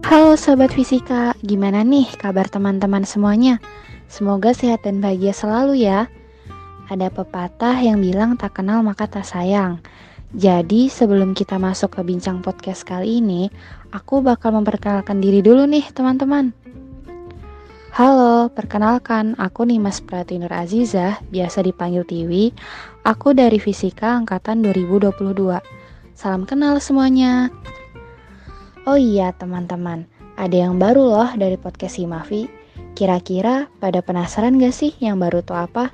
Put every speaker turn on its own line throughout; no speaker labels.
Halo Sobat Fisika, gimana nih kabar teman-teman semuanya? Semoga sehat dan bahagia selalu ya. Ada pepatah yang bilang tak kenal maka tak sayang. Jadi sebelum kita masuk ke bincang podcast kali ini, aku bakal memperkenalkan diri dulu nih teman-teman. Halo, perkenalkan aku Nimas Pratinur Azizah, biasa dipanggil Tiwi. Aku dari Fisika Angkatan 2022. Salam kenal semuanya. Oh iya teman-teman, ada yang baru loh dari podcast Himavi. Kira-kira pada penasaran gak sih yang baru tuh apa?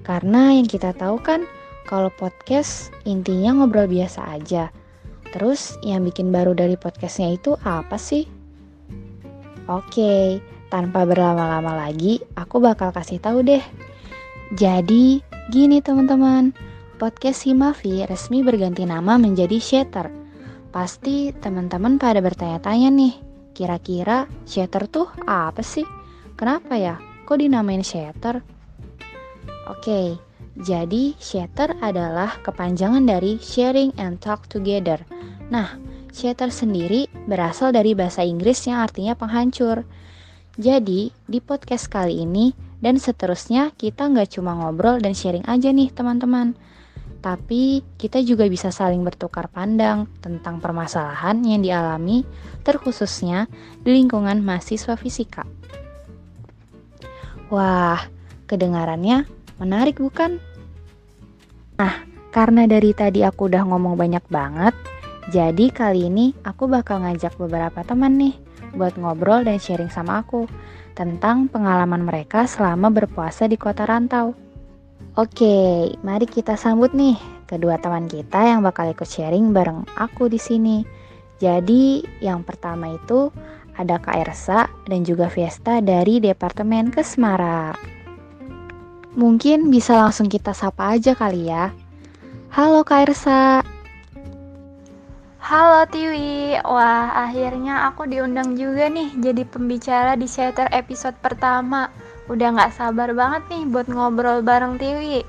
Karena yang kita tahu kan, kalau podcast intinya ngobrol biasa aja. Terus yang bikin baru dari podcastnya itu apa sih? Oke, tanpa berlama-lama lagi, aku bakal kasih tahu deh. Jadi, gini teman-teman, podcast Himavi resmi berganti nama menjadi Shatter. Pasti teman-teman pada bertanya-tanya nih, kira-kira shatter tuh apa sih? Kenapa ya? Kok dinamain shatter? Oke, jadi shatter adalah kepanjangan dari sharing and talk together. Nah, shatter sendiri berasal dari bahasa Inggris yang artinya penghancur. Jadi, di podcast kali ini dan seterusnya kita nggak cuma ngobrol dan sharing aja nih teman-teman. Tapi kita juga bisa saling bertukar pandang tentang permasalahan yang dialami, terkhususnya di lingkungan mahasiswa fisika. Wah, kedengarannya menarik bukan? Nah, karena dari tadi aku udah ngomong banyak banget, jadi kali ini aku bakal ngajak beberapa teman nih buat ngobrol dan sharing sama aku tentang pengalaman mereka selama berpuasa di kota rantau. Oke, mari kita sambut nih kedua teman kita yang bakal ikut sharing bareng aku di sini. Jadi, yang pertama itu ada Kak Ersa dan juga Fiesta dari Departemen Kesmara. Mungkin bisa langsung kita sapa aja kali ya. Halo Kak Ersa.
Halo Tiwi, wah akhirnya aku diundang juga nih jadi pembicara di Shatter episode pertama. Udah gak sabar banget nih buat ngobrol bareng Tiwi.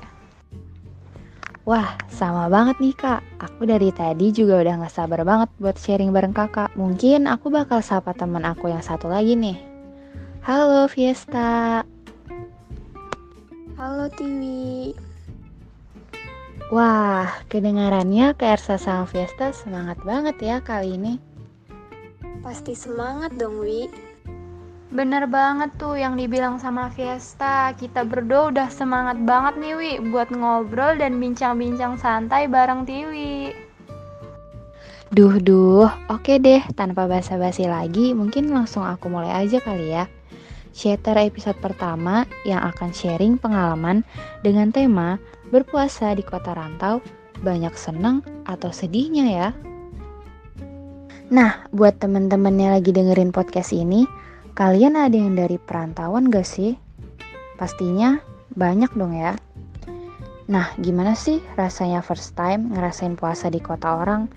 Wah, sama banget nih Kak. Aku dari tadi juga udah gak sabar banget buat sharing bareng kakak. Mungkin aku bakal sapa teman aku yang satu lagi nih. Halo Fiesta.
Halo Tiwi.
Wah, kedengarannya Kak Ersa sama Fiesta semangat banget ya kali ini.
Pasti semangat dong Wi. Bener banget tuh yang dibilang sama Fiesta. Kita berdua udah semangat banget nih Wi buat ngobrol dan bincang-bincang santai bareng Tiwi.
Oke deh, tanpa basa-basi lagi, mungkin langsung aku mulai aja kali ya. Shatter episode pertama yang akan sharing pengalaman dengan tema berpuasa di kota rantau, banyak senang atau sedihnya ya. Nah, buat temen-temen yang lagi dengerin podcast ini, kalian ada yang dari perantauan gak sih? Pastinya banyak dong ya. Nah, gimana sih rasanya first time ngerasain puasa di kota orang?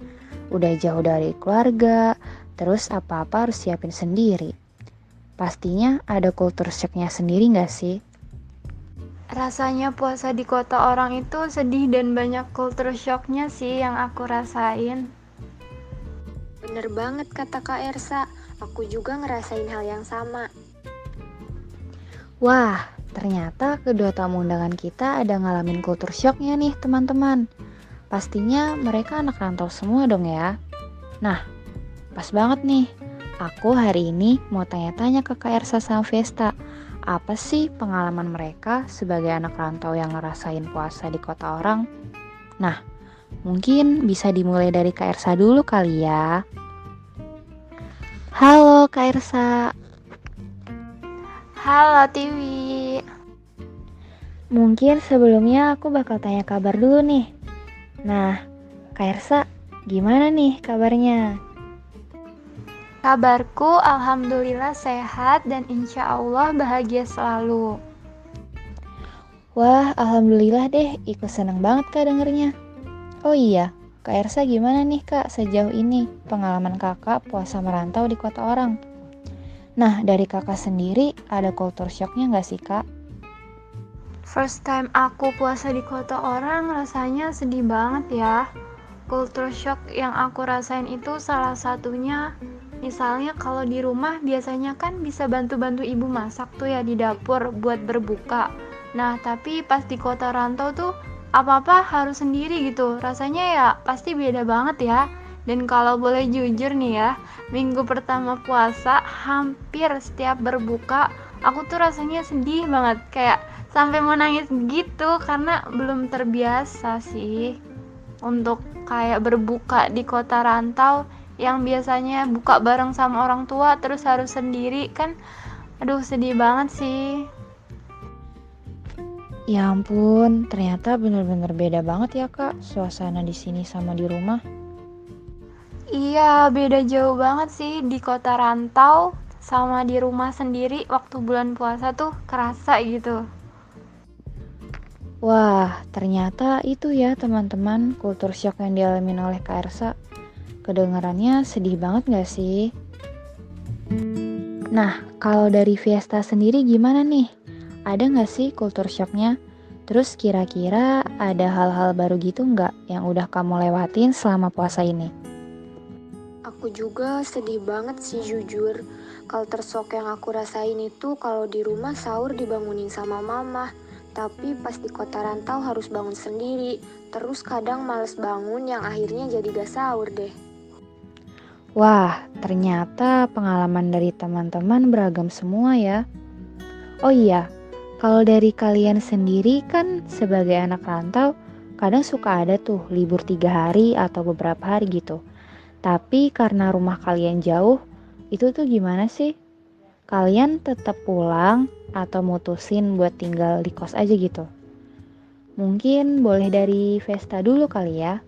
Udah jauh dari keluarga, terus apa-apa harus siapin sendiri. Pastinya ada culture shock-nya sendiri gak sih?
Rasanya puasa di kota orang itu sedih dan banyak culture shock-nya sih yang aku rasain.
Bener banget kata Kak Ersa, aku juga ngerasain hal yang sama.
Wah, ternyata kedua tamu undangan kita ada ngalamin culture shock-nya nih teman-teman. Pastinya mereka anak rantau semua dong ya. Nah, pas banget nih. Aku hari ini mau tanya-tanya ke Kak Ersa sama Fiesta. Apa sih pengalaman mereka sebagai anak rantau yang ngerasain puasa di kota orang? Nah, mungkin bisa dimulai dari Kak Ersa dulu kali ya. Halo Kak Ersa.
Halo Tiwi.
Mungkin sebelumnya aku bakal tanya kabar dulu nih. Nah, Kak Ersa, gimana nih kabarnya?
Kabarku alhamdulillah sehat dan insya Allah bahagia selalu.
Wah, alhamdulillah deh, ikut seneng banget Kak dengernya. Oh iya, Kak Ersa gimana nih Kak sejauh ini pengalaman kakak puasa merantau di kota orang? Nah, dari kakak sendiri ada culture shock-nya gak sih Kak?
First time aku puasa di kota orang rasanya sedih banget ya. Culture shock yang aku rasain itu salah satunya Misalnya kalau di rumah biasanya kan bisa bantu-bantu ibu masak tuh ya di dapur buat berbuka. Nah, tapi pas di kota rantau tuh apa-apa harus sendiri gitu. Rasanya ya pasti beda banget ya. Dan kalau boleh jujur nih ya, minggu pertama puasa hampir setiap berbuka aku tuh rasanya sedih banget, kayak sampai mau nangis gitu karena belum terbiasa sih untuk kayak berbuka di kota rantau yang biasanya buka bareng sama orang tua terus harus sendiri kan. Aduh, sedih banget sih.
Ya ampun, ternyata bener-bener beda banget ya Kak, suasana di sini sama di rumah.
Iya, beda jauh banget sih di kota rantau sama di rumah sendiri waktu bulan puasa tuh kerasa gitu.
Wah, ternyata itu ya teman-teman kultur shock yang dialami oleh Kak Ersa. Kedengarannya sedih banget gak sih? Nah, kalau dari Fiesta sendiri gimana nih? Ada gak sih kultur shocknya? Terus kira-kira ada hal-hal baru gitu gak yang udah kamu lewatin selama puasa ini?
Aku juga sedih banget sih jujur. Culture shock yang aku rasain itu kalau di rumah sahur dibangunin sama mama. Tapi pas di kota rantau harus bangun sendiri. Terus kadang males bangun yang akhirnya jadi gak sahur deh.
Wah, ternyata pengalaman dari teman-teman beragam semua ya. Oh iya, kalau dari kalian sendiri kan sebagai anak rantau, kadang suka ada tuh libur 3 hari atau beberapa hari gitu. Tapi karena rumah kalian jauh, itu tuh gimana sih? Kalian tetap pulang atau mutusin buat tinggal di kos aja gitu? Mungkin boleh dari Vesta dulu kali ya.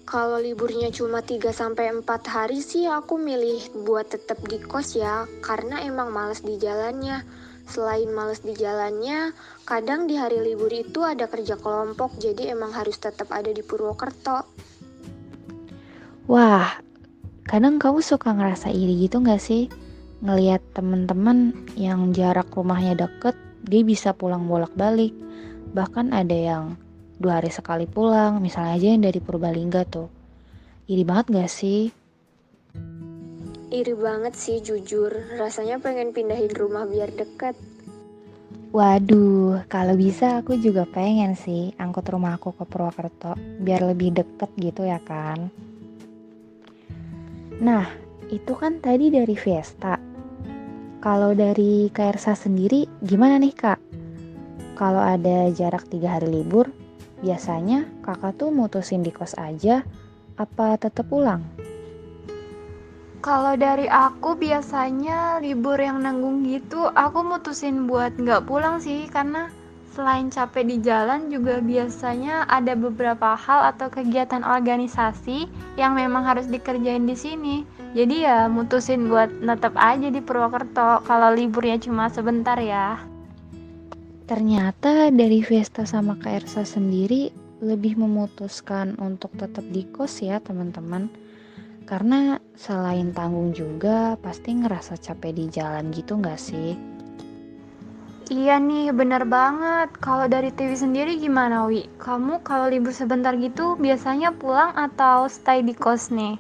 Kalau liburnya cuma 3-4 hari sih aku milih buat tetap di kos ya, karena emang males di jalannya. Selain males di jalannya, kadang di hari libur itu ada kerja kelompok, jadi emang harus tetap ada di Purwokerto.
Wah, kadang kamu suka ngerasa iri gitu gak sih? Ngelihat temen-temen yang jarak rumahnya deket, dia bisa pulang bolak-balik. Bahkan ada yang 2 hari sekali pulang, misalnya aja yang dari Purbalingga tuh. Iri banget gak sih?
Iri banget sih jujur, rasanya pengen pindahin rumah biar deket.
Waduh, kalau bisa aku juga pengen sih angkut rumah aku ke Purwokerto, biar lebih deket gitu ya kan. Nah, itu kan tadi dari Fiesta. Kalau dari KRSA sendiri gimana nih Kak? Kalau ada jarak 3 hari libur, biasanya kakak tuh mutusin di kos aja, apa tetap pulang?
Kalau dari aku biasanya libur yang nanggung gitu, aku mutusin buat nggak pulang sih, karena selain capek di jalan juga biasanya ada beberapa hal atau kegiatan organisasi yang memang harus dikerjain di sini. Jadi ya mutusin buat netep aja di Purwokerto kalau liburnya cuma sebentar ya.
Ternyata dari Vesta sama KRSA sendiri lebih memutuskan untuk tetap di kos ya teman-teman. Karena selain tanggung juga pasti ngerasa capek di jalan gitu gak sih?
Iya nih, bener banget. Kalau dari TV sendiri gimana, Wi? Kamu kalau libur sebentar gitu biasanya pulang atau stay di kos nih?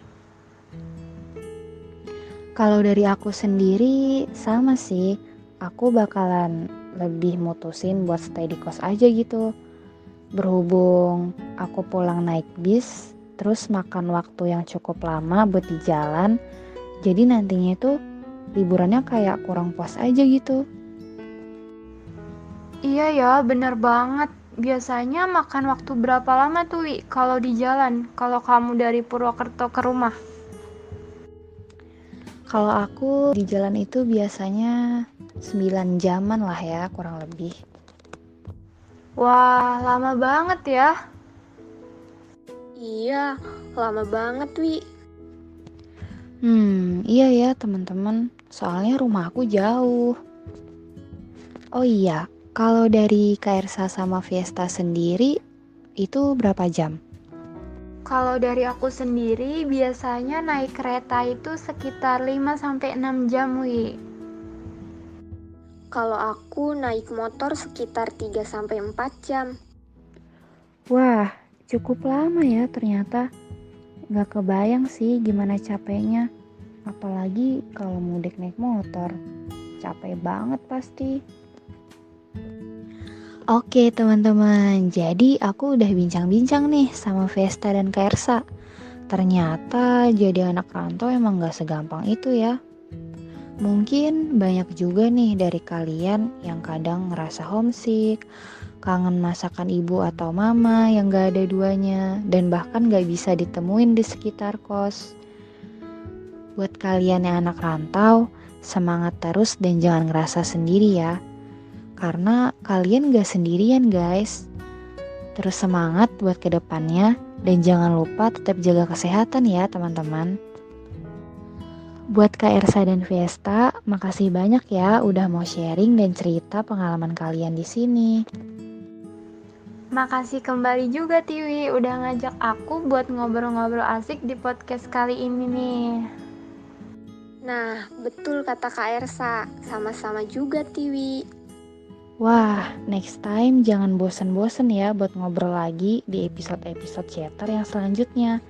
Kalau dari aku sendiri sama sih, aku bakalan lebih mutusin buat stay di kos aja gitu. Berhubung aku pulang naik bis, terus makan waktu yang cukup lama buat di jalan, jadi nantinya itu liburannya kayak kurang puas aja gitu.
Iya ya, bener banget. Biasanya makan waktu berapa lama tuh, Wi, kalau di jalan? Kalau kamu dari Purwokerto ke rumah?
Kalau aku di jalan itu biasanya 9 jaman lah ya kurang lebih.
Wah, lama banget ya.
Iya, lama banget Wi.
Iya ya teman-teman, soalnya rumah aku jauh. Oh iya, kalau dari KRSA sama Fiesta sendiri itu berapa jam?
Kalau dari aku sendiri biasanya naik kereta itu sekitar 5-6 jam, Wi.
Kalau aku naik motor sekitar 3-4 jam.
Wah, cukup lama ya ternyata. Gak kebayang sih gimana capeknya. Apalagi kalau mudik naik motor, capek banget pasti. Oke teman-teman, jadi aku udah bincang-bincang nih sama Vesta dan Kairsa. Ternyata jadi anak rantau emang gak segampang itu ya. Mungkin banyak juga nih dari kalian yang kadang ngerasa homesick, kangen masakan ibu atau mama yang gak ada duanya, dan bahkan gak bisa ditemuin di sekitar kos. Buat kalian yang anak rantau, semangat terus dan jangan ngerasa sendiri ya. Karena kalian gak sendirian guys. Terus semangat buat kedepannya dan jangan lupa tetap jaga kesehatan ya teman-teman. Buat Kak Ersa dan Fiesta, makasih banyak ya udah mau sharing dan cerita pengalaman kalian di sini.
Makasih kembali juga Tiwi udah ngajak aku buat ngobrol-ngobrol asik di podcast kali ini nih.
Nah, betul kata Kak Ersa, sama-sama juga Tiwi.
Wah, next time jangan bosen-bosen ya buat ngobrol lagi di episode-episode Shatter yang selanjutnya.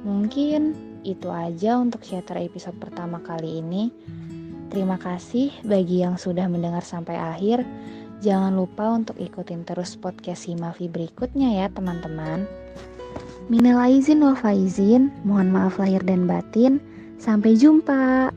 Mungkin itu aja untuk Shatter episode pertama kali ini. Terima kasih bagi yang sudah mendengar sampai akhir. Jangan lupa untuk ikutin terus podcast Himafi berikutnya ya teman-teman. Minal aizin wal faizin, mohon maaf lahir dan batin. Sampai jumpa.